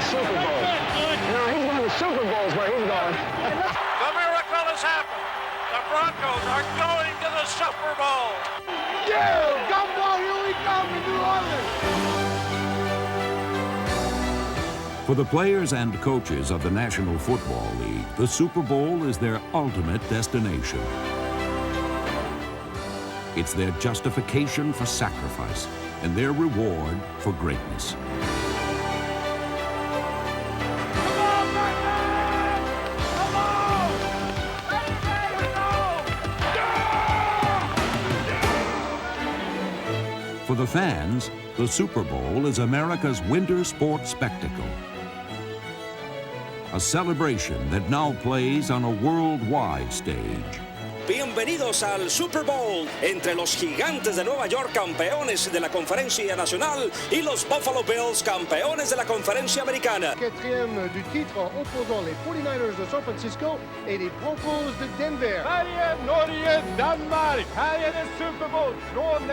Super Bowl. You know, he's going to the Super Bowl is where he's going. The miracle has happened. The Broncos are going to the Super Bowl. Yeah, Gumball, here we come to New Orleans. For the players and coaches of the National Football League, the Super Bowl is their ultimate destination. It's their justification for sacrifice and their reward for greatness. For the fans, the Super Bowl is America's winter sports spectacle. A celebration that now plays on a worldwide stage. Bienvenidos al Super Bowl entre los Gigantes de Nueva York, campeones de la Conferencia Nacional, y los Buffalo Bills, campeones de la Conferencia Americana. Quatrième du titre opposant les 49ers de San Francisco et les Broncos de Denver. Sverige, Norge, Danmark. Här är det Super Bowl från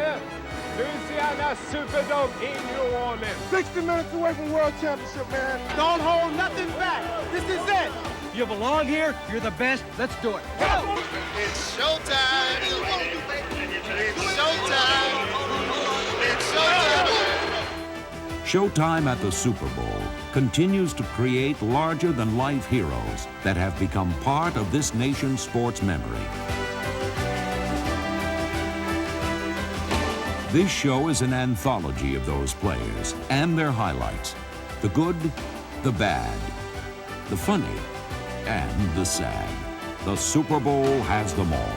Louisiana Superdome in New Orleans. 60 minutes away from World Championship, man. Don't hold nothing back. This is it. You belong here. You're the best. Let's do it. Go! It's showtime. It's showtime. It's showtime. Showtime at the Super Bowl continues to create larger-than-life heroes that have become part of this nation's sports memory. This show is an anthology of those players and their highlights. The good, the bad, the funny, and the sad. The Super Bowl has them all.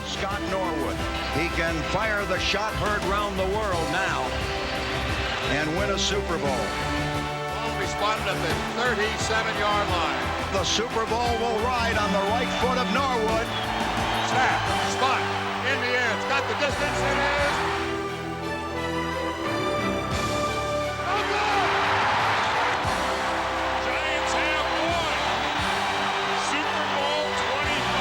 Scott Norwood, he can fire the shot heard round the world now and win a Super Bowl. Ball responded at the 37-yard line. The Super Bowl will ride on the right foot of Norwood. Snap, spot, in the air, it's got the distance, it is. Oh, good! Giants have won. Super Bowl 25.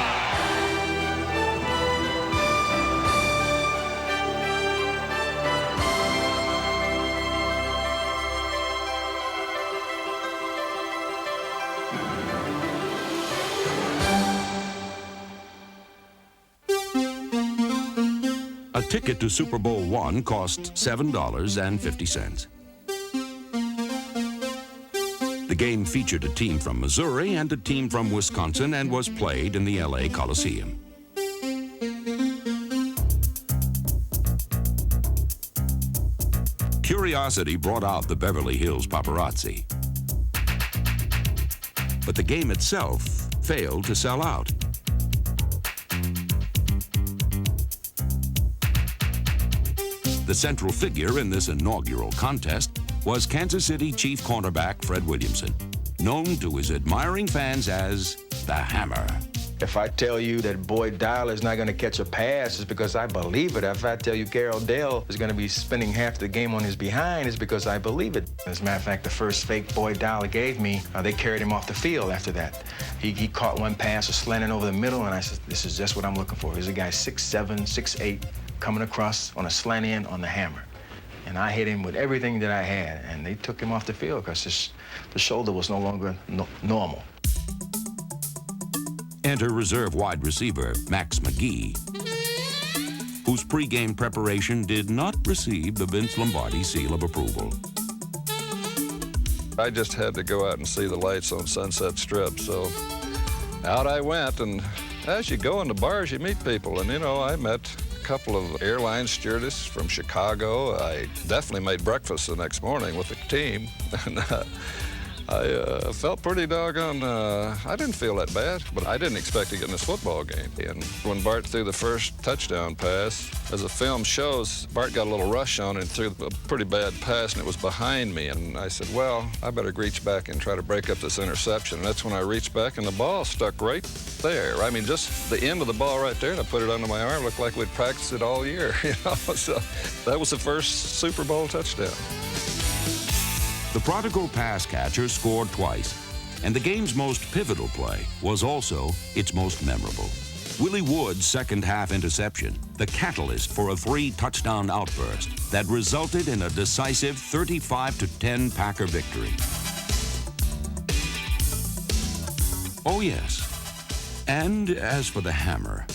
A ticket to Super Bowl I costs $7.50. The game featured a team from Missouri and a team from Wisconsin and was played in the LA Coliseum. Curiosity brought out the Beverly Hills paparazzi. But the game itself failed to sell out. The central figure in this inaugural contest was Kansas City Chief cornerback Fred Williamson, known to his admiring fans as the Hammer. If I tell you that Boyd Dial is not going to catch a pass, it's because I believe it. If I tell you Carroll Dale is going to be spending half the game on his behind, it's because I believe it. As a matter of fact, the first fake Boyd Dial gave me, they carried him off the field after that. He caught one pass, was slanting over the middle, and I said, this is just what I'm looking for. Here's a guy 6'7", 6'8", coming across on a slant end on the hammer. And I hit him with everything that I had, and they took him off the field because the shoulder was no longer normal. Enter reserve wide receiver Max McGee, whose pregame preparation did not receive the Vince Lombardi seal of approval. I just had to go out and see the lights on Sunset Strip, so out I went, and as you go in the bars, you meet people, and, you know, I met a couple of airline stewardess from Chicago. I definitely made breakfast the next morning with the team, and I felt pretty doggone, I didn't feel that bad, but I didn't expect to get in this football game. And when Bart threw the first touchdown pass, as the film shows, Bart got a little rush on and threw a pretty bad pass, and it was behind me. And I said, well, I better reach back and try to break up this interception. And that's when I reached back, and the ball stuck right there. I mean, just the end of the ball right there, and I put it under my arm. Looked like we'd practiced it all year, you know? So that was the first Super Bowl touchdown. The prodigal pass catcher scored twice, and the game's most pivotal play was also its most memorable. Willie Wood's second-half interception, the catalyst for a 3-touchdown outburst that resulted in a decisive 35-10 Packer victory. Oh, yes. And as for the hammer,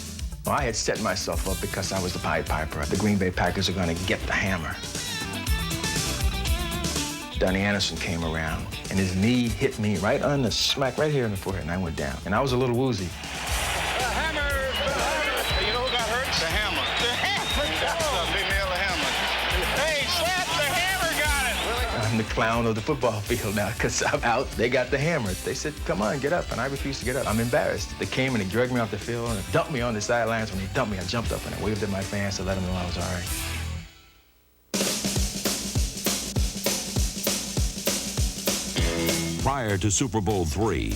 I had set myself up because I was the Pied Piper. The Green Bay Packers are going to get the hammer. Donnie Anderson came around, and his knee hit me right on the smack right here in the forehead, and I went down. And I was a little woozy. The hammer! You know who got hurt? The hammer. The hammer! They nailed the hammer. Hey, Slap, the hammer got it! I'm the clown of the football field now because I'm out. They got the hammer. They said, come on, get up. And I refused to get up. I'm embarrassed. They came and they dragged me off the field and dumped me on the sidelines. When they dumped me, I jumped up and I waved at my fans to let them know I was all right. prior to Super Bowl III,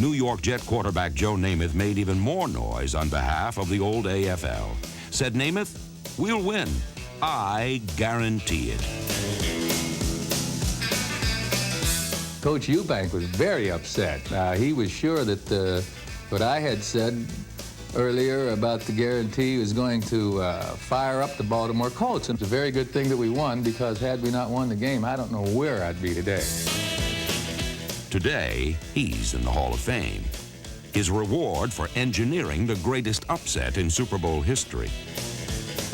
New York Jet quarterback Joe Namath made even more noise on behalf of the old AFL. Said Namath, "We'll win. I guarantee it." Coach Eubank was very upset. He was sure that what I had said earlier about the guarantee was going to fire up the Baltimore Colts. It's a very good thing that we won, because had we not won the game, I don't know where I'd be today. Today, he's in the Hall of Fame. His reward for engineering the greatest upset in Super Bowl history.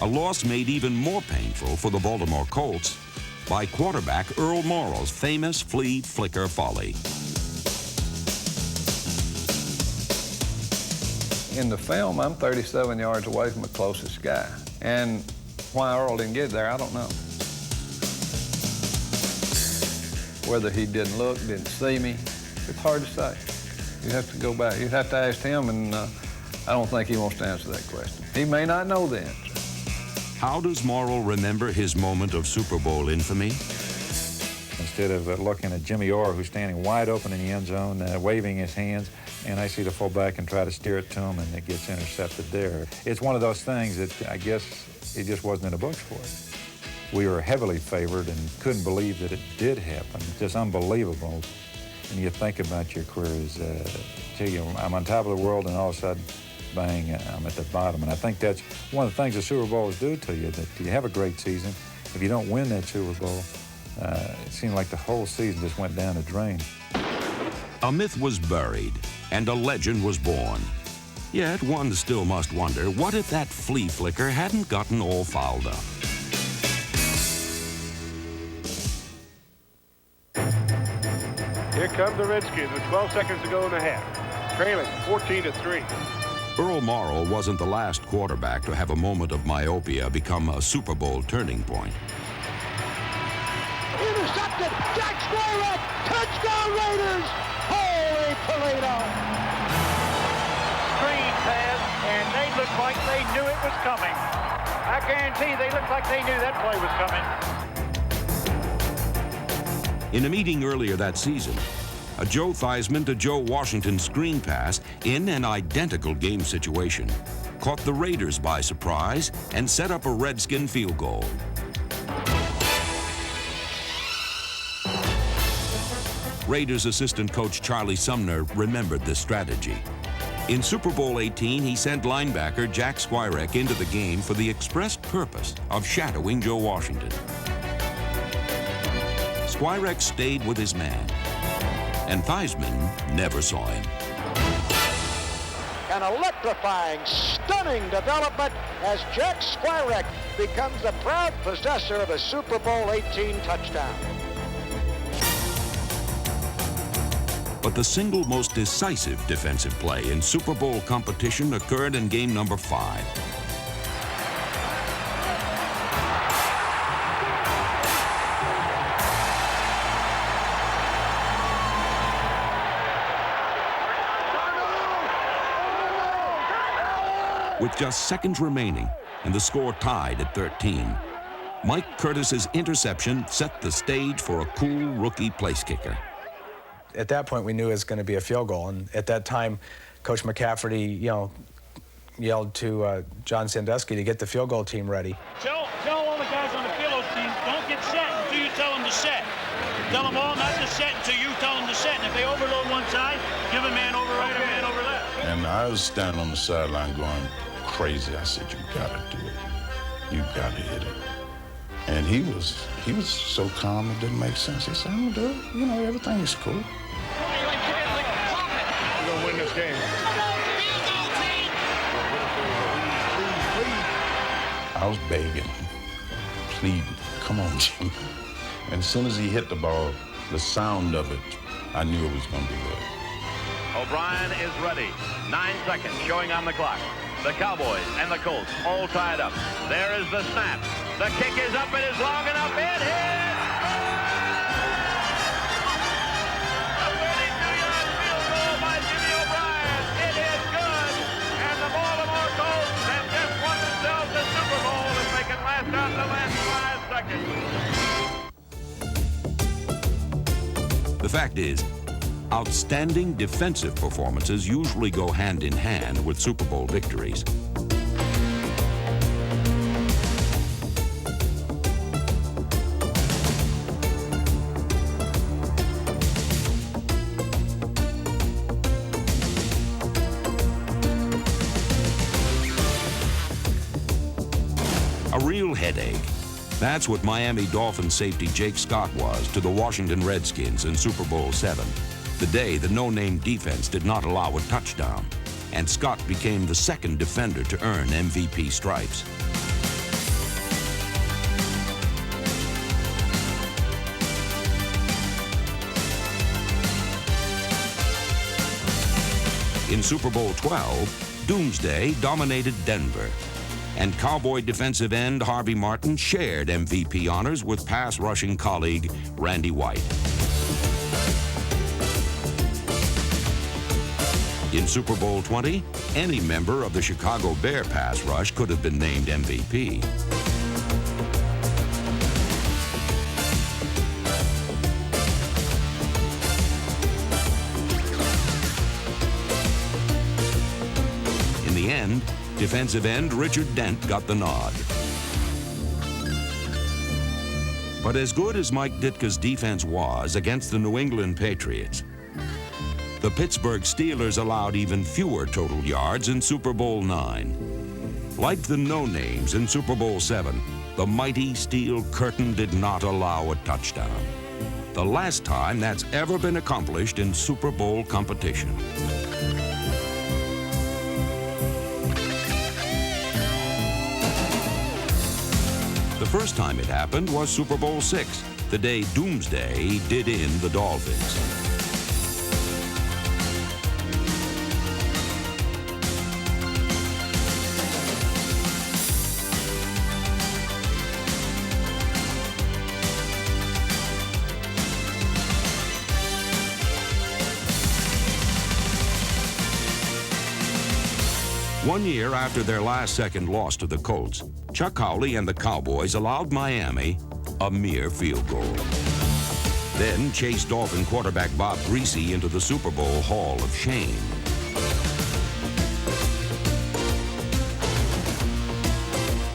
A loss made even more painful for the Baltimore Colts by quarterback Earl Morrall's famous flea flicker volley. In the film, I'm 37 yards away from the closest guy. And why Earl didn't get there, I don't know. Whether he didn't look, didn't see me, it's hard to say. You'd have to go back. You'd have to ask him, and I don't think he wants to answer that question. He may not know the answer. How does Morrall remember his moment of Super Bowl infamy? Instead of looking at Jimmy Orr, who's standing wide open in the end zone, waving his hands, and I see the fullback and try to steer it to him, and it gets intercepted there. It's one of those things that I guess it just wasn't in the books for us. We were heavily favored and couldn't believe that it did happen. Just unbelievable. And you think about your careers, gee, I'm on top of the world, and all of a sudden, bang, I'm at the bottom. And I think that's one of the things the Super Bowls do to you, that you have a great season. If you don't win that Super Bowl, it seemed like the whole season just went down the drain. A myth was buried, and a legend was born. Yet one still must wonder, what if that flea flicker hadn't gotten all fouled up? Here come the Redskins with 12 seconds to go in the half, trailing 14-3. Earl Morrall wasn't the last quarterback to have a moment of myopia become a Super Bowl turning point. Intercepted! Jack Squirrek! Touchdown Raiders! Holy Toledo! Screen pass, and they looked like they knew it was coming. I guarantee they looked like they knew that play was coming. In a meeting earlier that season, a Joe Theismann to Joe Washington screen pass in an identical game situation caught the Raiders by surprise and set up a Redskin field goal. Raiders assistant coach Charlie Sumner remembered this strategy. In Super Bowl XVIII, he sent linebacker Jack Squirek into the game for the express purpose of shadowing Joe Washington. Squirek stayed with his man, and Theismann never saw him. An electrifying, stunning development as Jack Squirek becomes the proud possessor of a Super Bowl XVIII touchdown. But the single most decisive defensive play in Super Bowl competition occurred in game number 5. With just seconds remaining and the score tied at 13, Mike Curtis's interception set the stage for a cool rookie place kicker. At that point, we knew it was going to be a field goal. And at that time, Coach McCafferty, yelled to John Sandusky to get the field goal team ready. Tell all the guys on the field team, don't get set until you tell them to set. Tell them all not to set until you tell them to set. And if they overload one side, give a man over right, a man over left. And And I was standing on the sideline going crazy. I said, you gotta do it. You gotta hit it. And he was so calm, it didn't make sense. He said, I'm gonna do it. You know, everything is cool. We're gonna win this game. I was begging, pleading, come on, Jimmy. And as soon as he hit the ball, the sound of it, I knew it was gonna be good. O'Brien is ready. 9 seconds showing on the clock. The Cowboys and the Colts all tied up. There is the snap. The kick is up. It is long enough. It hits! A 32-yard field goal by Jimmy O'Brien. It is good. And the Baltimore Colts have just won themselves the Super Bowl if they can last out the last 5 seconds. The fact is, outstanding defensive performances usually go hand in hand with Super Bowl victories. A real headache. That's what Miami Dolphins safety Jake Scott was to the Washington Redskins in Super Bowl VII. The day the no-name defense did not allow a touchdown, and Scott became the second defender to earn MVP stripes. In Super Bowl XII, Doomsday dominated Denver, and Cowboy defensive end Harvey Martin shared MVP honors with pass-rushing colleague Randy White. In Super Bowl XX, any member of the Chicago Bear pass rush could have been named MVP. In the end, defensive end Richard Dent got the nod. But as good as Mike Ditka's defense was against the New England Patriots, the Pittsburgh Steelers allowed even fewer total yards in Super Bowl IX. Like the no-names in Super Bowl VII, the mighty Steel Curtain did not allow a touchdown. The last time that's ever been accomplished in Super Bowl competition. The first time it happened was Super Bowl VI, the day Doomsday did in the Dolphins. One year after their last-second loss to the Colts, Chuck Howley and the Cowboys allowed Miami a mere field goal. Then chased Dolphin quarterback Bob Griese into the Super Bowl Hall of Shame.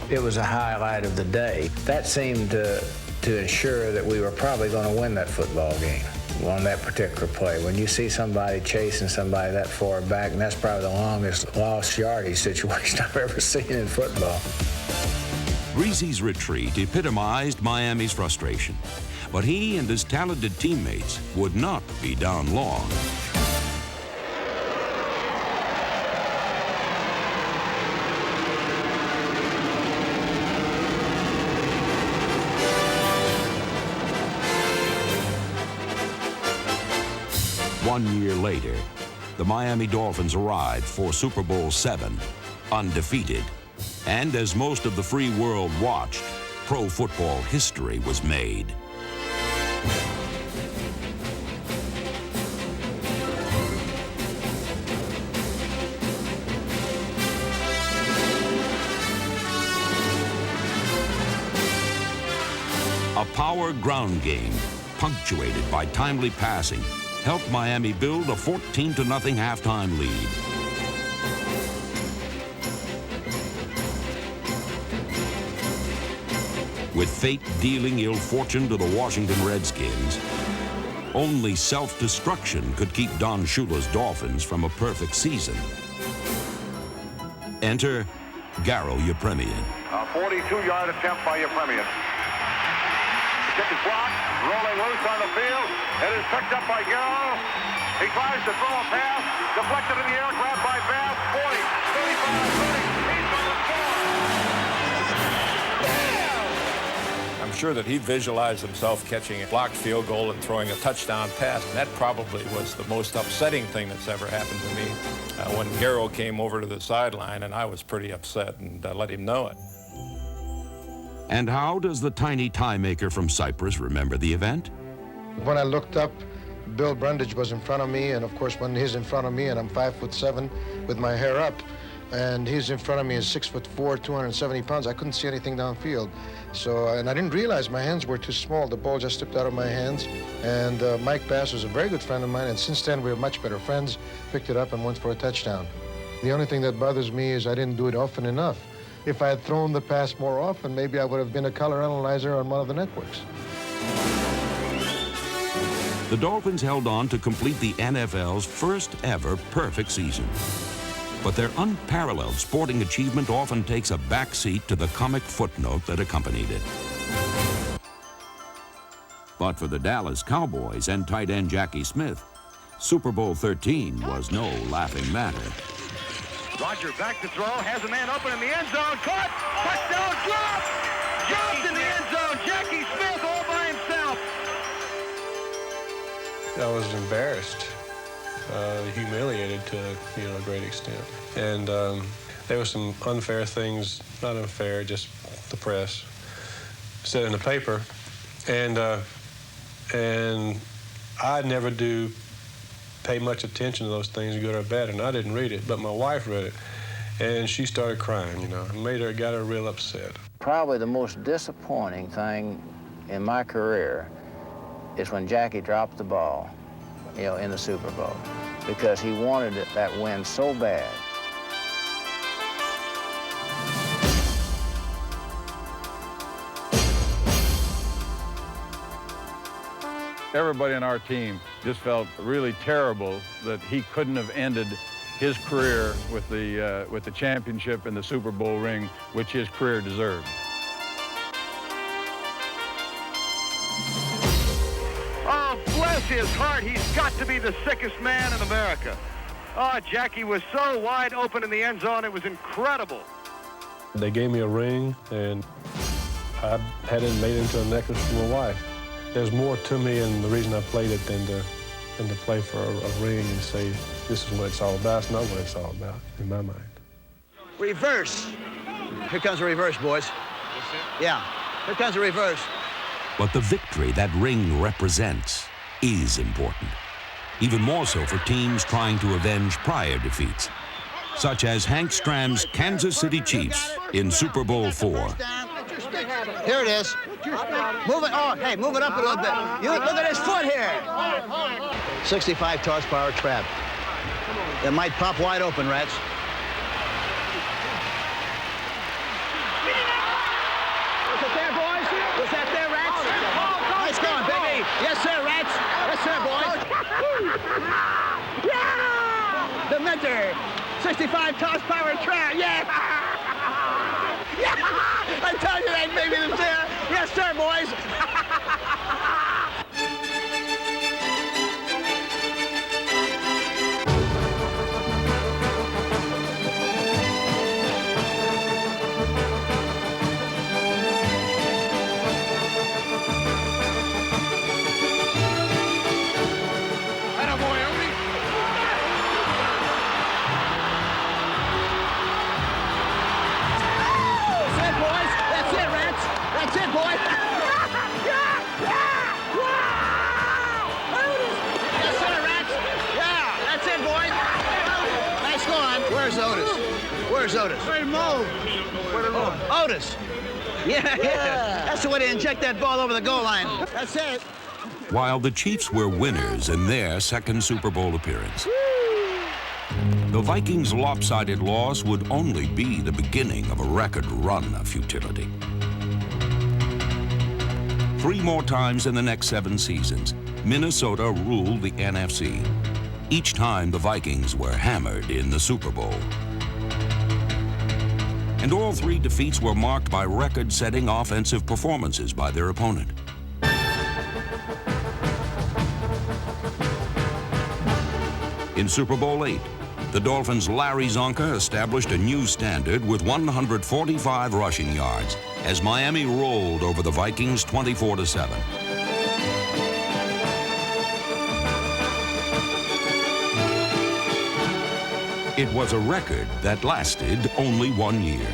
It was a highlight of the day. That seemed to ensure that we were probably going to win that football game on that particular play. When you see somebody chasing somebody that far back, and that's probably the longest lost yardage situation I've ever seen in football. Griese's retreat epitomized Miami's frustration, but he and his talented teammates would not be down long. One year later, the Miami Dolphins arrived for Super Bowl VII, undefeated. And as most of the free world watched, pro football history was made. A power ground game, punctuated by timely passing, helped Miami build a 14-0 halftime lead. With fate dealing ill fortune to the Washington Redskins, only self-destruction could keep Don Shula's Dolphins from a perfect season. Enter Garo Yepremian. A 42-yard attempt by Yepremian. Kick is blocked, rolling loose on the field. It is picked up by Garo. He tries to throw a pass, deflected in the air, grabbed by Bass. 40, 35, 30. He's going to score. I'm sure that he visualized himself catching a blocked field goal and throwing a touchdown pass. And that probably was the most upsetting thing that's ever happened to me. When Garo came over to the sideline, and I was pretty upset and let him know it. And how does the tiny tie maker from Cyprus remember the event? When I looked up, Bill Brundage was in front of me, and of course when he's in front of me and I'm 5'7" with my hair up, and he's in front of me is 6'4", 270 pounds, I couldn't see anything downfield. So, and I didn't realize my hands were too small. The ball just slipped out of my hands. And Mike Bass was a very good friend of mine, and since then we were much better friends. Picked it up and went for a touchdown. The only thing that bothers me is I didn't do it often enough. If I had thrown the pass more often, maybe I would have been a color analyzer on one of the networks. The Dolphins held on to complete the NFL's first ever perfect season. But their unparalleled sporting achievement often takes a backseat to the comic footnote that accompanied it. But for the Dallas Cowboys and tight end Jackie Smith, Super Bowl 13 was no laughing matter. Roger back to throw, has a man open in the end zone, caught, touchdown, drop! Dropped in the end zone, Jackie Smith all by himself. I was embarrassed, humiliated to a great extent. And there were some unfair things, not unfair, just the press, said in the paper. And I never do pay much attention to those things, good or bad, and I didn't read it, but my wife read it, and she started crying, and got her real upset. Probably the most disappointing thing in my career is when Jackie dropped the ball, in the Super Bowl, because he wanted that win so bad. Everybody on our team just felt really terrible that he couldn't have ended his career with the championship and the Super Bowl ring, which his career deserved. Oh, bless his heart, he's got to be the sickest man in America. Oh, Jackie was so wide open in the end zone, it was incredible. They gave me a ring, and I had it made into a necklace for my wife. There's more to me, and the reason I played it than to play for a ring and say, this is what it's all about. It's not what it's all about, in my mind. Reverse. Here comes the reverse, boys. Yeah, here comes the reverse. But the victory that ring represents is important. Even more so for teams trying to avenge prior defeats, such as Hank Stram's Kansas City Chiefs in Super Bowl IV. Here it is. Move it. Oh, hey, move it up a little bit. Look at his foot here. 65 horsepower trap. It might pop wide open, Rats. Was it there, boys? Was that there, Rats? Nice going, baby. Yes, sir, Rats. Yes, sir, boys. Yeah! The Mentor. 65 horsepower trap. Yeah! Yeah! I tell you that, baby, it's there. Yes, sir, boys. That's it, boy. Yes, sir, Rats. Yeah, that's it, boy. Nice going. Where's Otis? Where's Otis? Where's Mo? Otis. Yeah. That's the way to inject that ball over the goal line. That's it. While the Chiefs were winners in their second Super Bowl appearance, the Vikings' lopsided loss would only be the beginning of a record run of futility. 3 more times in the next 7 seasons, Minnesota ruled the NFC. Each time the Vikings were hammered in the Super Bowl. And all three defeats were marked by record-setting offensive performances by their opponent. In Super Bowl VIII, the Dolphins' Larry Zonka established a new standard with 145 rushing yards as Miami rolled over the Vikings 24-7. It was a record that lasted only 1 year.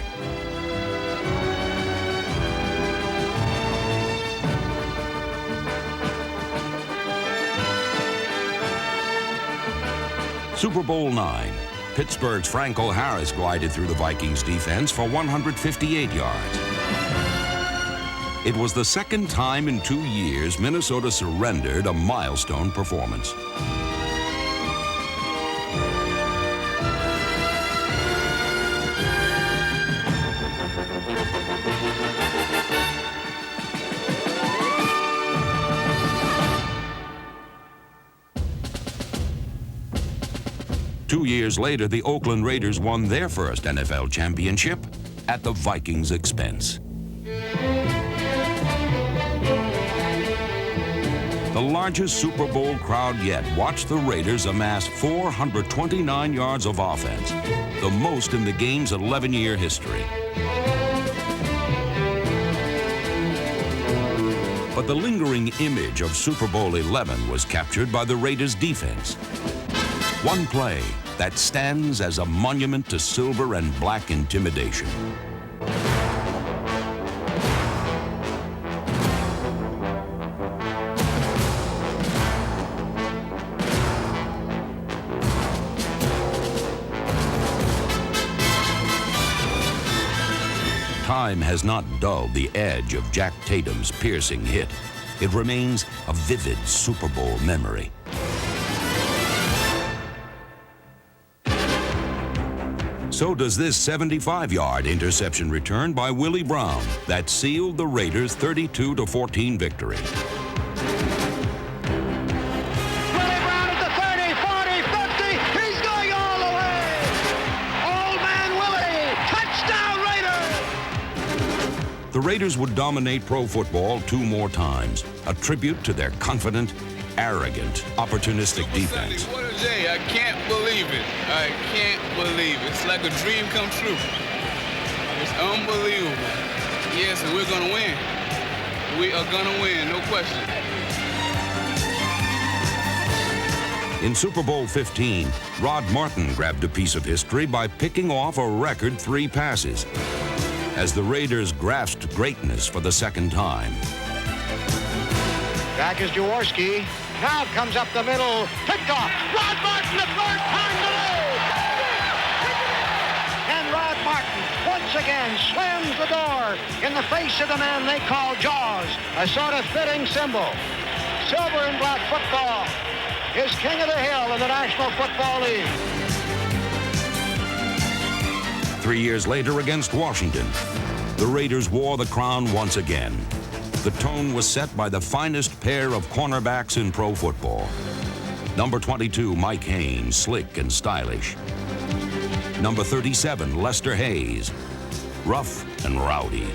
Super Bowl IX, Pittsburgh's Franco Harris glided through the Vikings defense for 158 yards. It was the second time in 2 years Minnesota surrendered a milestone performance. Two years later, the Oakland Raiders won their first NFL championship at the Vikings' expense. The largest Super Bowl crowd yet watched the Raiders amass 429 yards of offense, the most in the game's 11-year history. But the lingering image of Super Bowl XI was captured by the Raiders' defense. One play that stands as a monument to silver and black intimidation. Time has not dulled the edge of Jack Tatum's piercing hit. It remains a vivid Super Bowl memory. So does this 75-yard interception return by Willie Brown that sealed the Raiders' 32-14 victory. Willie Brown at the 30, 40, 50. He's going all the way. Old man Willie. Touchdown Raiders. The Raiders would dominate pro football 2 more times, a tribute to their confident, arrogant, opportunistic defense. What a day. I can't believe it. I can't believe it. It's like a dream come true. It's unbelievable. Yes, and we're going to win. We are going to win, no question. In Super Bowl XV, Rod Martin grabbed a piece of history by picking off a record 3 passes as the Raiders grasped greatness for the second time. Back is Jaworski. Now comes up the middle. Picked off. Rod Martin, the third time today. And Rod Martin once again slams the door in the face of the man they call Jaws, a sort of fitting symbol. Silver and black football is king of the hill in the National Football League. 3 years later against Washington, the Raiders wore the crown once again. The tone was set by the finest pair of cornerbacks in pro football. Number 22, Mike Haynes, slick and stylish. Number 37, Lester Hayes, rough and rowdy.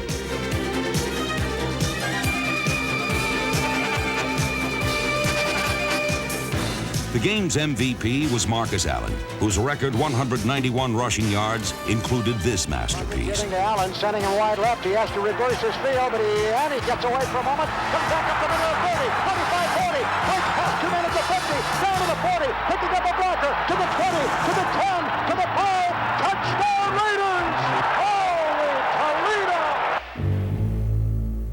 The game's MVP was Marcus Allen, whose record 191 rushing yards included this masterpiece. Getting to Allen, sending him wide left. He has to reverse his field, but he gets away for a moment. Comes back up the middle of 30, 25, 40. Breaks past 2 men at the 50, down to the 40, picking up a blocker, to the 20, to the 10, to the 5. Touchdown Raiders! Holy Toledo!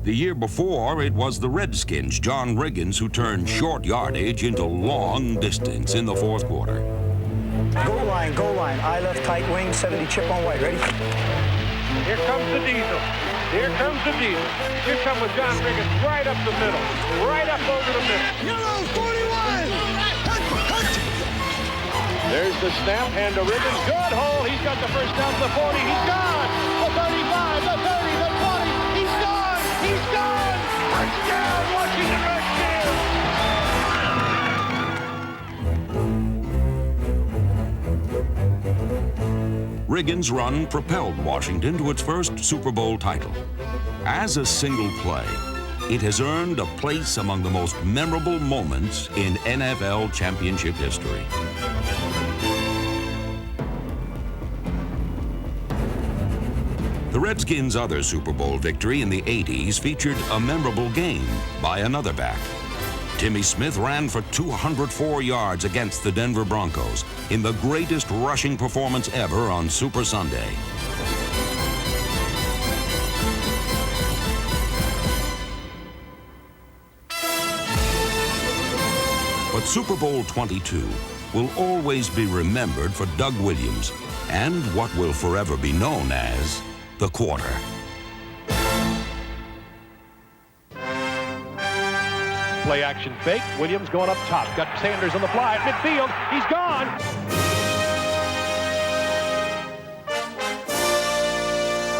The year before, it was the Redskins' John Riggins who turned short yardage into long distance in the fourth quarter. Goal line, goal line. I left tight wing, 70 chip on white. Ready? Here comes the Diesel. Here comes the Diesel. Here comes with John Riggins right up the middle. Right up over the middle. Yellow 41! There's the snap and the Riggins. Good hole. He's got the first down to the 40. He's gone. The 35, the 30, the 20. He's gone. He's gone. Touchdown, Washington Redskins. Hannigan's run propelled Washington to its first Super Bowl title. As a single play, it has earned a place among the most memorable moments in NFL championship history. The Redskins' other Super Bowl victory in the 80s featured a memorable game by another back. Timmy Smith ran for 204 yards against the Denver Broncos in the greatest rushing performance ever on Super Sunday. But Super Bowl 22 will always be remembered for Doug Williams and what will forever be known as the quarter. Play action fake. Williams going up top. Got Sanders on the fly at midfield. He's gone.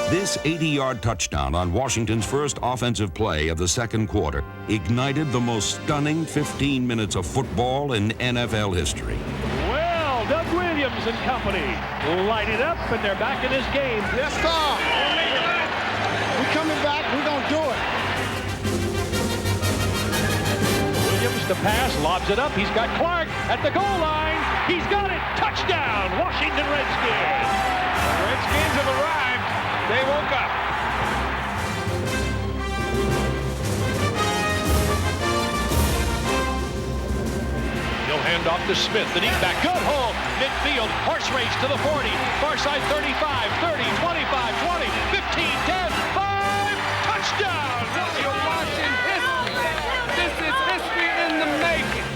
This 80-yard touchdown on Washington's first offensive play of the second quarter ignited the most stunning 15 minutes of football in NFL history. Well, Doug Williams and company light it up, and they're back in this game. Yes, sir. We're coming back. We're going to do it. Williams to pass, lobs it up. He's got Clark at the goal line. He's got it. Touchdown, Washington Redskins. The Redskins have arrived. They woke up. He'll hand off to Smith, the deep back. Good hole. Midfield, horse race to the 40. Far side 35, 30, 25, 20, 15, 10, 5. Touchdown. You're watching history. This is history in the making.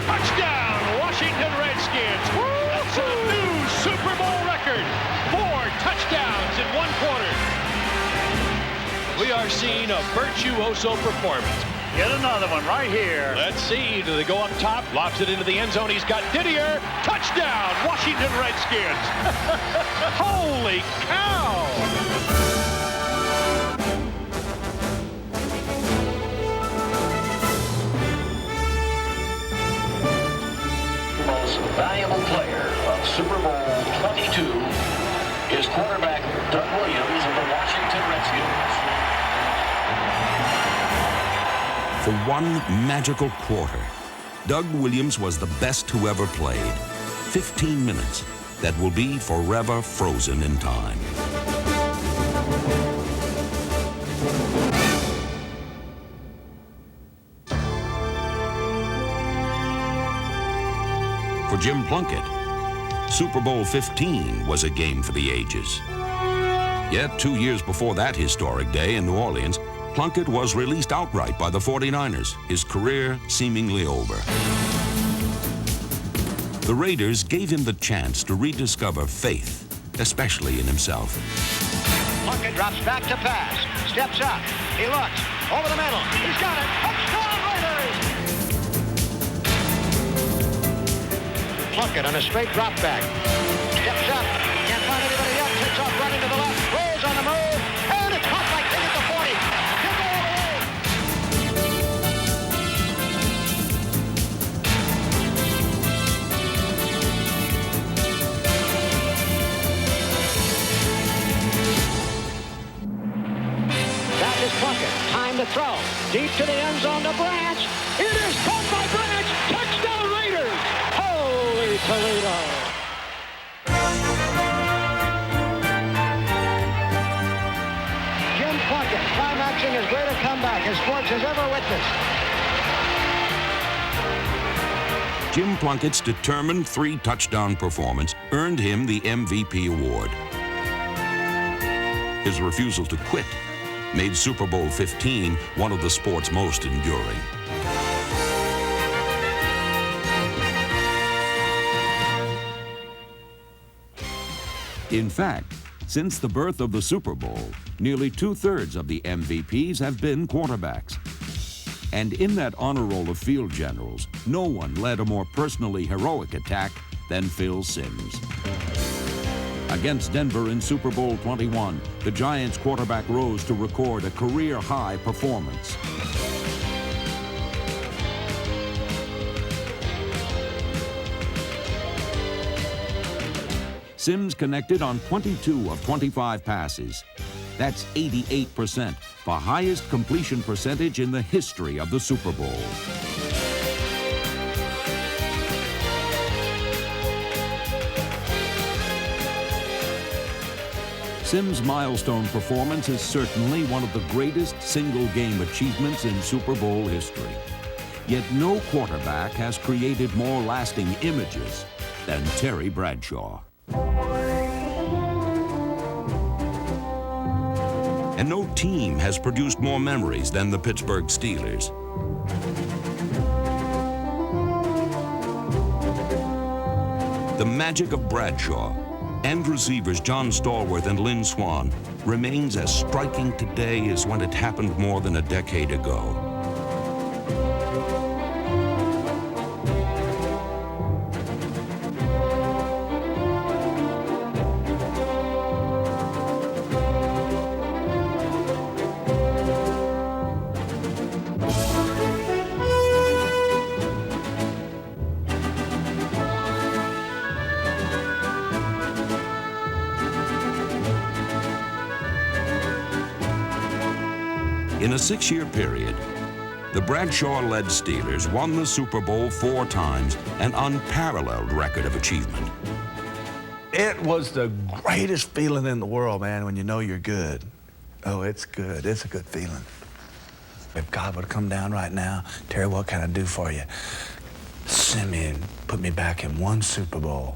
Touchdown, Washington Redskins. That's a new Super Bowl record. 4 touchdowns in 1 quarter. We are seeing a virtuoso performance. Get another one right here. Let's see. Do they go up top? Lobs it into the end zone. He's got Didier. Touchdown, Washington Redskins. Holy cow. Most valuable player of Super Bowl 22 is quarterback Doug Williams of the Washington Redskins. For one magical quarter, Doug Williams was the best who ever played. 15 minutes that will be forever frozen in time. For Jim Plunkett, Super Bowl 15 was a game for the ages. Yet 2 years before that historic day in New Orleans, Plunkett was released outright by the 49ers, his career seemingly over. The Raiders gave him the chance to rediscover faith, especially in himself. Plunkett drops back to pass, steps up, he looks, over the middle, he's got it, touchdown Raiders! Plunkett on a straight drop back, steps up, can't find anybody else, takes off running to the left, rolls on the move, and it's caught by King at the 40. Plunkett, time to throw. Deep to the end zone to Branch. It is caught by Branch. Touchdown Raiders. Holy Toledo. Jim Plunkett climaxing as great a comeback as sports has ever witnessed. Jim Plunkett's determined 3-touchdown performance earned him the MVP award. His refusal to quit made Super Bowl 15 one of the sport's most enduring. In fact, since the birth of the Super Bowl, nearly 2/3 of the MVPs have been quarterbacks. And in that honor roll of field generals, no one led a more personally heroic attack than Phil Simms. Against Denver in Super Bowl 21, the Giants quarterback rose to record a career-high performance. Simms connected on 22 of 25 passes. That's 88%, the highest completion percentage in the history of the Super Bowl. Simms' milestone performance is certainly one of the greatest single-game achievements in Super Bowl history. Yet no quarterback has created more lasting images than Terry Bradshaw. And no team has produced more memories than the Pittsburgh Steelers. The magic of Bradshaw and receivers John Stallworth and Lynn Swann remains as striking today as when it happened more than a decade ago. In a 6-year period, the Bradshaw-led Steelers won the Super Bowl 4 times, an unparalleled record of achievement. It was the greatest feeling in the world, man, when you know you're good. Oh, it's good. It's a good feeling. If God would come down right now, Terry, what can I do for you? Send me and put me back in one Super Bowl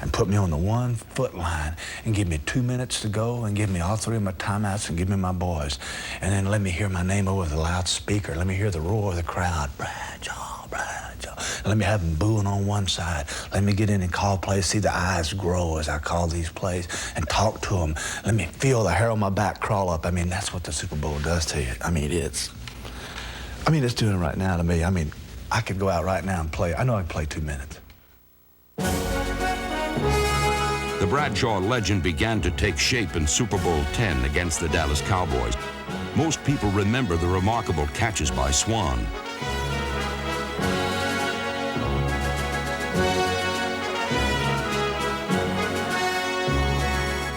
and put me on the 1 foot line and give me 2 minutes to go and give me all 3 of my timeouts and give me my boys. And then let me hear my name over the loudspeaker. Let me hear the roar of the crowd. Bradshaw, Bradshaw. And let me have them booing on one side. Let me get in and call plays, see the eyes grow as I call these plays and talk to them. Let me feel the hair on my back crawl up. I mean, that's what the Super Bowl does to you. I mean, it's doing it right now to me. I mean, I could go out right now and play. I know I can play 2 minutes. The Bradshaw legend began to take shape in Super Bowl 10 against the Dallas Cowboys. Most people remember the remarkable catches by Swann.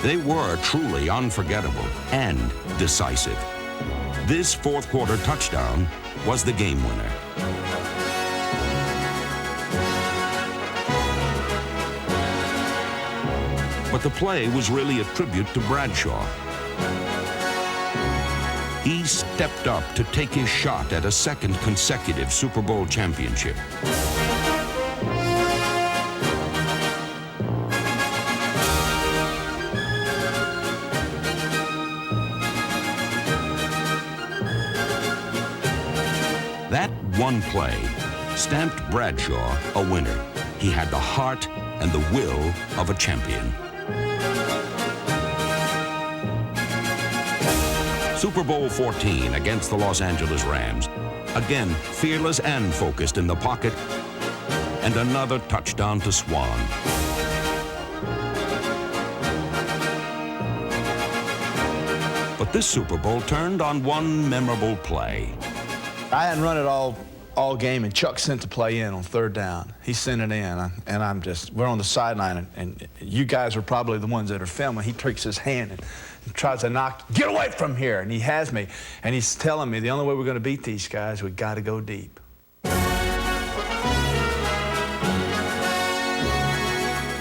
They were truly unforgettable and decisive. This fourth-quarter touchdown was the game winner. But the play was really a tribute to Bradshaw. He stepped up to take his shot at a second consecutive Super Bowl championship. That one play stamped Bradshaw a winner. He had the heart and the will of a champion. Super Bowl 14 against the Los Angeles Rams. Again, fearless and focused in the pocket, and another touchdown to Swann. But this Super Bowl turned on one memorable play. I hadn't run it all game, and Chuck sent the play in on 3rd down. He sent it in, and we're on the sideline, and you guys are probably the ones that are filming. He takes his hand and tries to knock, get away from here, and he has me, and he's telling me the only way we're going to beat these guys, we got to go deep.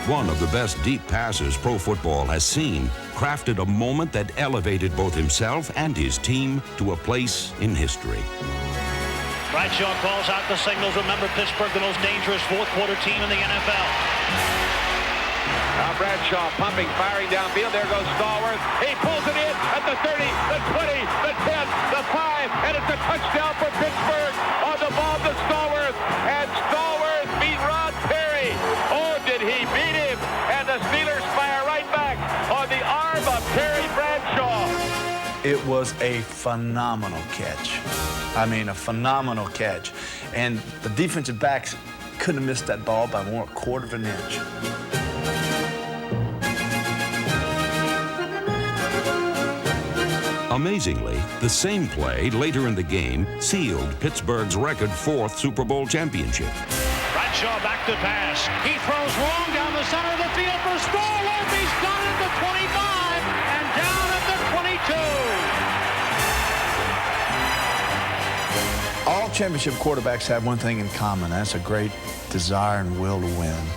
One of the best deep passers pro football has seen crafted a moment that elevated both himself and his team to a place in history. Bradshaw calls out the signals. Remember, Pittsburgh, the most dangerous fourth-quarter team in the NFL. Now Bradshaw pumping, firing downfield. There goes Stallworth. He pulls it in at the 30, the 20, the 10, the 5, and it's a touchdown for Pittsburgh on the ball to Stallworth. And Stallworth beat Rod Perry. Oh, did he beat him? And the Steelers fire right back on the arm of Terry Bradshaw. It was a phenomenal catch. I mean, a phenomenal catch. And the defensive backs couldn't have missed that ball by more than a quarter of an inch. Amazingly, the same play later in the game sealed Pittsburgh's record 4th Super Bowl championship. Bradshaw back to pass. He throws long down the center of the field for Stallworth. He's got it at the 25 and down at the 22. All championship quarterbacks have one thing in common. That's a great desire and will to win,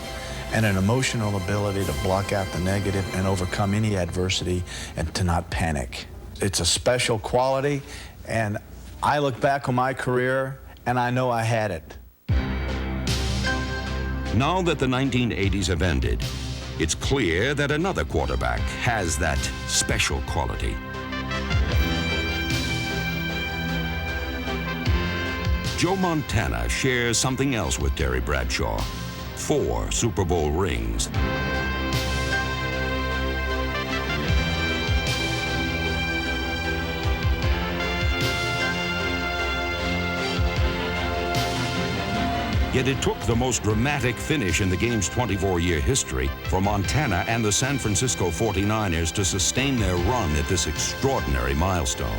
and an emotional ability to block out the negative and overcome any adversity and to not panic. It's a special quality, and I look back on my career and I know I had it. Now that the 1980s have ended, it's clear that another quarterback has that special quality. Joe Montana shares something else with Terry Bradshaw: 4 Super Bowl rings. Yet it took the most dramatic finish in the game's 24-year history for Montana and the San Francisco 49ers to sustain their run at this extraordinary milestone.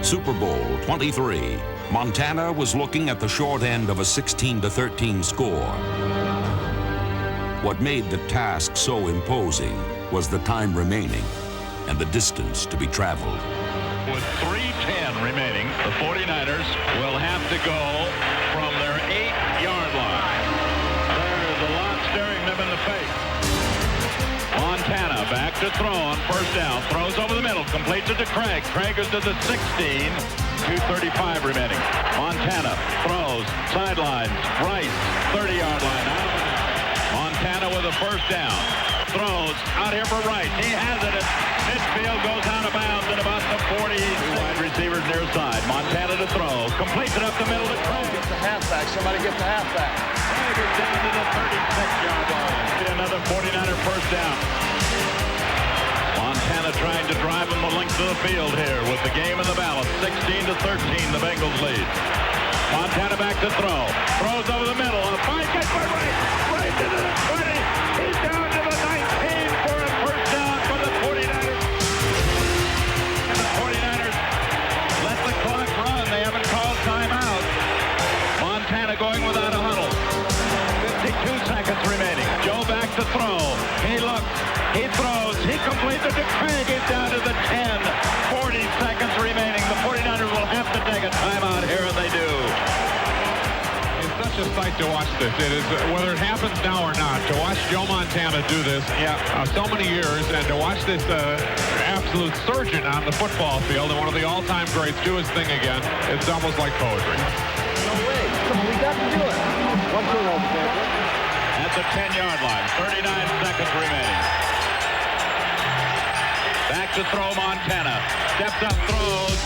Super Bowl 23. Montana was looking at the short end of a 16-13 score. What made the task so imposing was the time remaining and the distance to be traveled. With 3:10 remaining, the 49ers will have to go from their 8-yard line. There's a lot staring them in the face. Montana back to throw on first down. Throws over the middle. Completes it to Craig. Craig is to the 16. 2:35 remaining. Montana throws. Sidelines. Rice. 30-yard line. Montana with a first down. Throws out here for Rice. He has it at midfield. Goes out of bounds at about the 40. Wide receivers near side. Montana to throw. Completes it up the middle to Craig. Get the halfback. Somebody get the halfback. Craig is down to the 36-yard line. Another 49er first down. Montana trying to drive them the length of the field here with the game in the balance. 16-13, the Bengals lead. Montana back to throw. Throws over the middle. A fine catch by Rice. Right to the 20. He's down to the 19 for a first down for the 49ers. And the 49ers let the clock run. They haven't called timeout. Montana going without a huddle. 52 seconds remaining. Joe back to throw. He looks. He throws. He completes it to Craig. He's down to the 10. 40 seconds remaining. The 49ers will have to take a timeout here, and they do. It's such a sight to watch this. It is, whether it happens now or not, to watch Joe Montana do this so many years, and to watch this absolute surgeon on the football field and one of the all-time greats do his thing again, it's almost like poetry. No way. Come on, we got to do it. One turnover, man. At the 10-yard line, 39 seconds remaining. Back to throw Montana. Steps up, throws.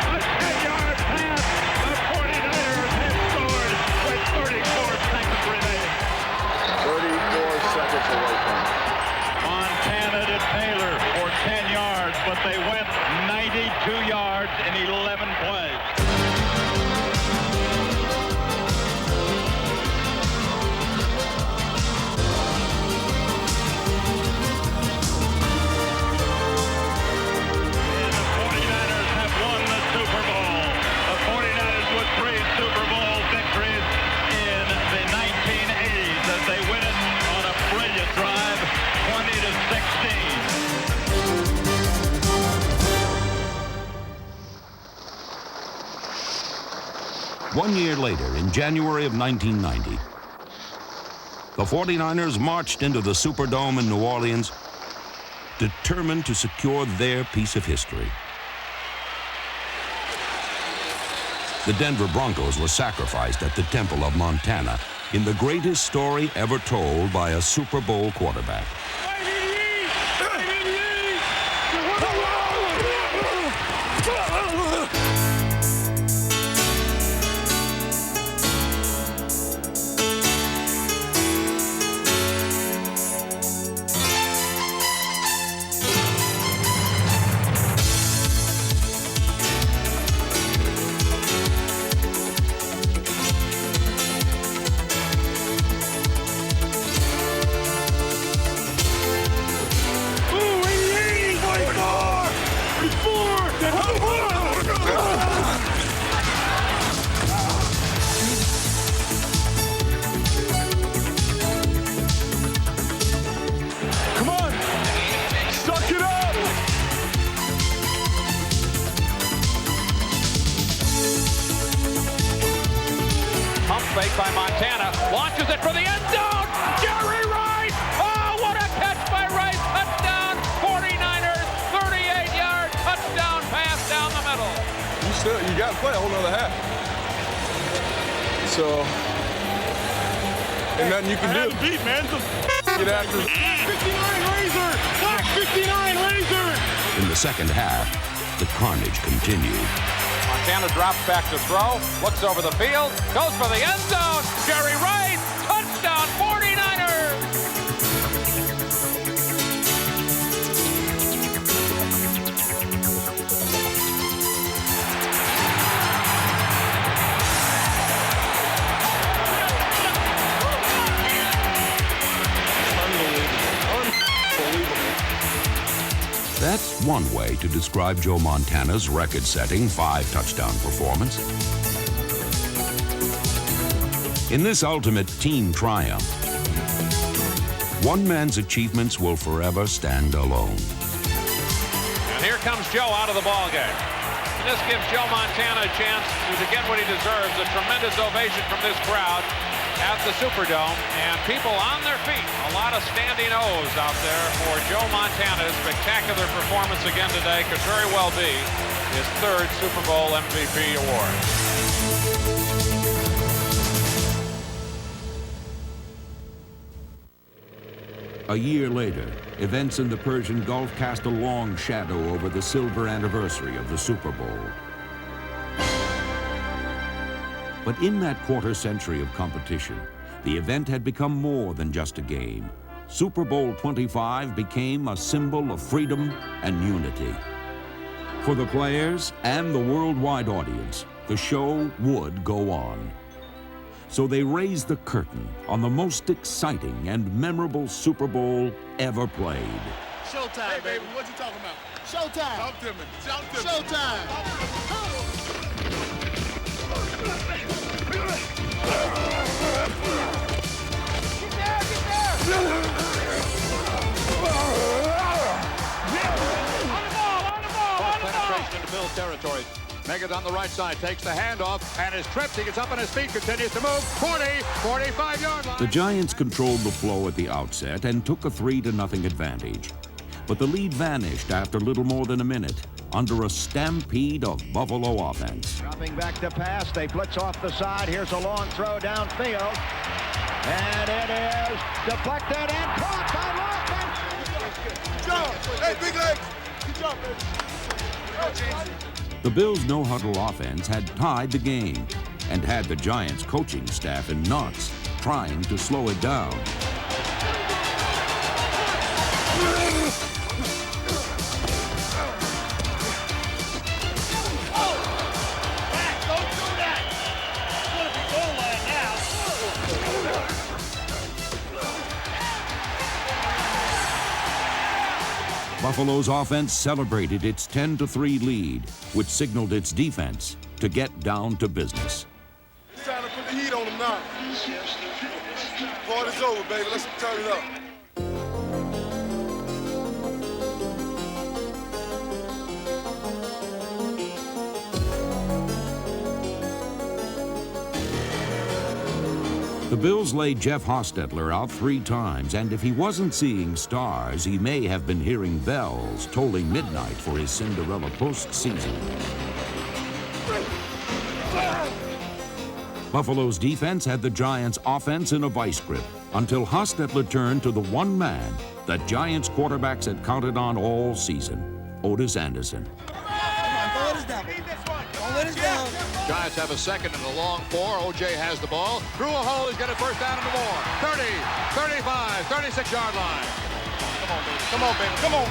A 10-yard pass. The 49ers have scored with 34 seconds remaining. 34 seconds away from it. Montana to Taylor for 10 yards, but they went 92 yards in 11 plays. Super Bowl victories in the 1980s as they win it on a brilliant drive, 20-16. 1 year later, in January of 1990, the 49ers marched into the Superdome in New Orleans, determined to secure their piece of history. The Denver Broncos were sacrificed at the Temple of Montana in the greatest story ever told by a Super Bowl quarterback. you got to play a whole nother half. So, ain't nothing you can do. Beat, man. Get after it. 59 Razor! Black 59 Razor! In the second half, the carnage continued. Montana drops back to throw, looks over the field, goes for the end zone. Jerry Rice, touchdown 49ers! That's one way to describe Joe Montana's record-setting 5-touchdown performance. In this ultimate team triumph, one man's achievements will forever stand alone. And here comes Joe out of the ballgame. And this gives Joe Montana a chance to get what he deserves, a tremendous ovation from this crowd at the Superdome, and people on their feet. A lot of standing O's out there for Joe Montana's spectacular performance again today. Could very well be his 3rd Super Bowl MVP award. A year later, events in the Persian Gulf cast a long shadow over the silver anniversary of the Super Bowl. But in that quarter century of competition, the event had become more than just a game. Super Bowl 25 became a symbol of freedom and unity. For the players and the worldwide audience, the show would go on. So they raised the curtain on the most exciting and memorable Super Bowl ever played. Showtime, hey, baby. What you talking about? Showtime. Talk to me. Talk to me. Showtime. Penetration into Bills territory. Megas on the right side, takes the handoff, and is tripped. He gets up on his feet, continues to move. 40, 45-yard line. The Giants controlled the flow at the outset and took a 3-0 advantage. But the lead vanished after little more than a minute under a stampede of Buffalo offense. Dropping back to pass, they blitz off the side. Here's a long throw downfield. And it is deflected and caught by Lawson. Hey, big legs. Good job, baby. The Bills' no-huddle offense had tied the game and had the Giants' coaching staff in knots trying to slow it down. Buffalo's offense celebrated its 10-3 lead, which signaled its defense to get down to business. It's time to put the heat on them now. Party's over, baby. Let's turn it up. The Bills laid Jeff Hostetler out 3 times, and if he wasn't seeing stars, he may have been hearing bells tolling midnight for his Cinderella postseason. Buffalo's defense had the Giants' offense in a vice grip until Hostetler turned to the one man that Giants quarterbacks had counted on all season, Otis Anderson. Giants have a second and a long 4. O.J. has the ball. Through a hole, he's got a first down and more. 30, 35, 36-yard line. Come on, baby. Come on, baby. Come on.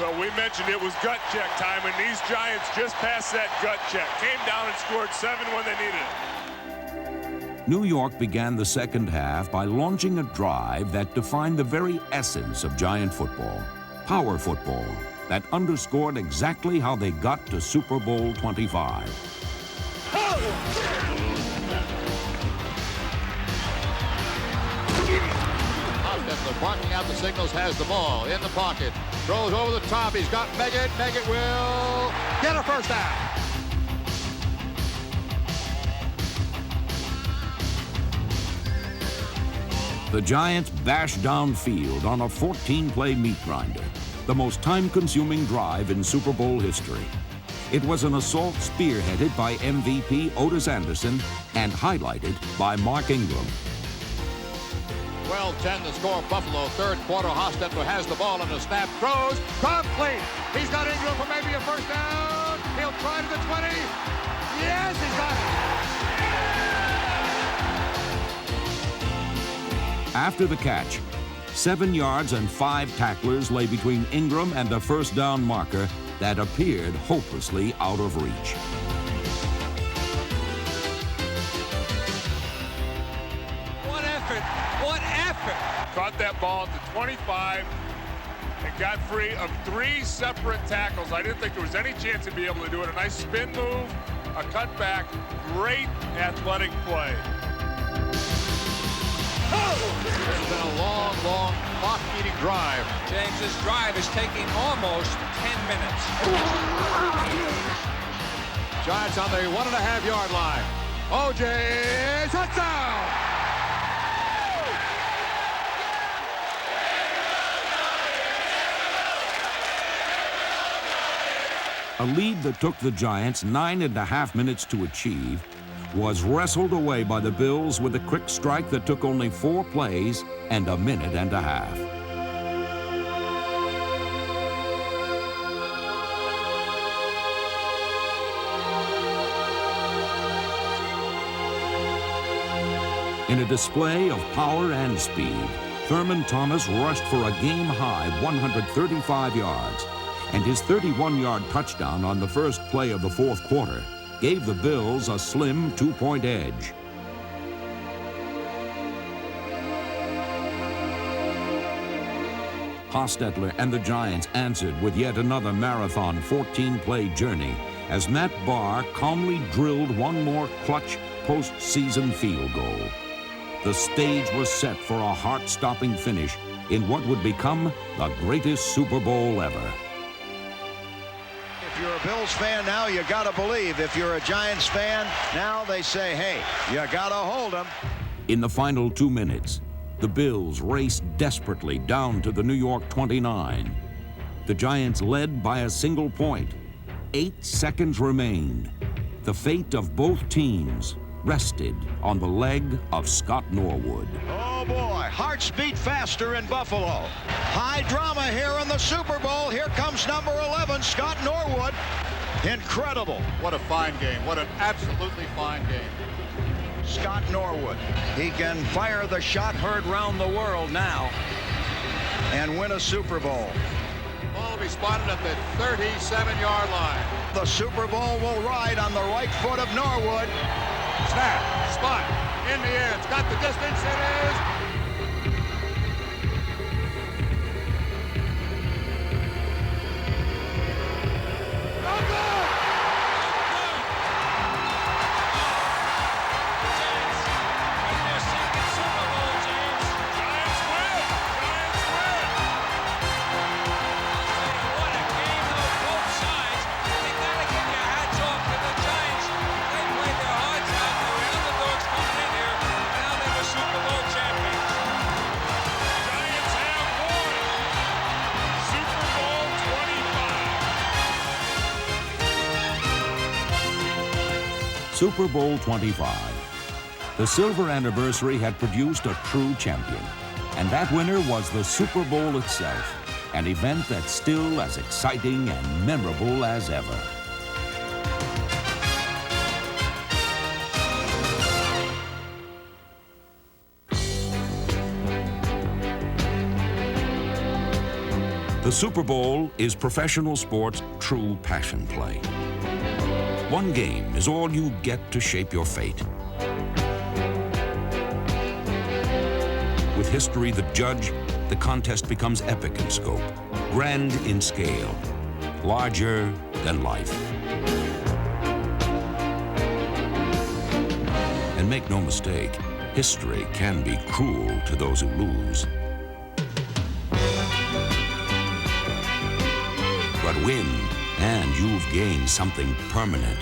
So we mentioned it was gut check time, and these Giants just passed that gut check. Came down and scored 7 when they needed it. New York began the second half by launching a drive that defined the very essence of Giant football, power football, that underscored exactly how they got to Super Bowl 25. Hostetler barking out the signals, has the ball in the pocket. Throws over the top. He's got Meggett. Meggett will get a first down. The Giants bashed downfield on a 14-play meat grinder, the most time-consuming drive in Super Bowl history. It was an assault spearheaded by MVP Otis Anderson and highlighted by Mark Ingram. 12-10 the score. Buffalo, third quarter. Hostetler has the ball and the snap. Throws. Complete. He's got Ingram for maybe a first down. He'll try to the 20. Yes, he's got it. After the catch, 7 yards and 5 tacklers lay between Ingram and a first down marker that appeared hopelessly out of reach. What effort! What effort! Caught that ball at the 25 and got free of 3 separate tackles. I didn't think there was any chance to be able to do it. A nice spin move, a cutback, great athletic play. This has been a long, long clock-eating drive. James, this drive is taking almost 10 minutes. Giants on the 1.5-yard line. O.J. touchdown! A lead that took the Giants 9.5 minutes to achieve was wrestled away by the Bills with a quick strike that took only 4 plays and a minute and a half. In a display of power and speed, Thurman Thomas rushed for a game-high 135 yards, and his 31-yard touchdown on the first play of the fourth quarter gave the Bills a slim 2-point edge. Hostetler and the Giants answered with yet another marathon 14-play journey as Matt Barr calmly drilled one more clutch postseason field goal. The stage was set for a heart-stopping finish in what would become the greatest Super Bowl ever. If you're a Bills fan now, you gotta believe. If you're a Giants fan, now they say, hey, you gotta hold them. In the final 2 minutes, the Bills raced desperately down to the New York 29. The Giants led by a single point. 8 seconds remained. The fate of both teams rested on the leg of Scott Norwood. Oh boy, hearts beat faster in Buffalo. High drama here in the Super Bowl. Here comes number 11, Scott Norwood. Incredible. What a fine game. What an absolutely fine game. Scott Norwood. He can fire the shot heard round the world now and win a Super Bowl. Ball will be spotted at the 37-yard line. The Super Bowl will ride on the right foot of Norwood. Snap, spot, in the air. It's got the distance. It is. Super Bowl 25. The silver anniversary had produced a true champion, and that winner was the Super Bowl itself, an event that's still as exciting and memorable as ever. The Super Bowl is professional sports' true passion play. One game is all you get to shape your fate. With history the judge, the contest becomes epic in scope, grand in scale, larger than life. And make no mistake, history can be cruel to those who lose. but win, and you've gained something permanent.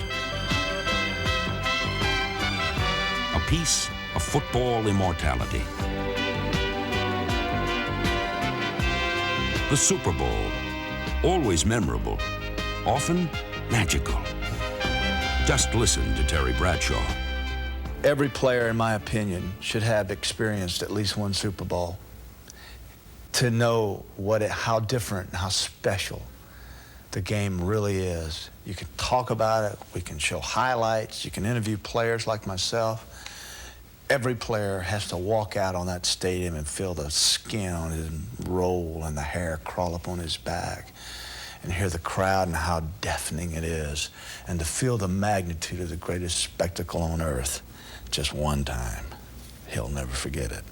A piece of football immortality. The Super Bowl, always memorable, often magical. Just listen to Terry Bradshaw. Every player, in my opinion, should have experienced at least one Super Bowl to know how different and how special the game really is. You can talk about it, we can show highlights, you can interview players like myself. Every player has to walk out on that stadium and feel the skin on him roll and the hair crawl up on his back and hear the crowd and how deafening it is, and to feel the magnitude of the greatest spectacle on earth just one time. He'll never forget it.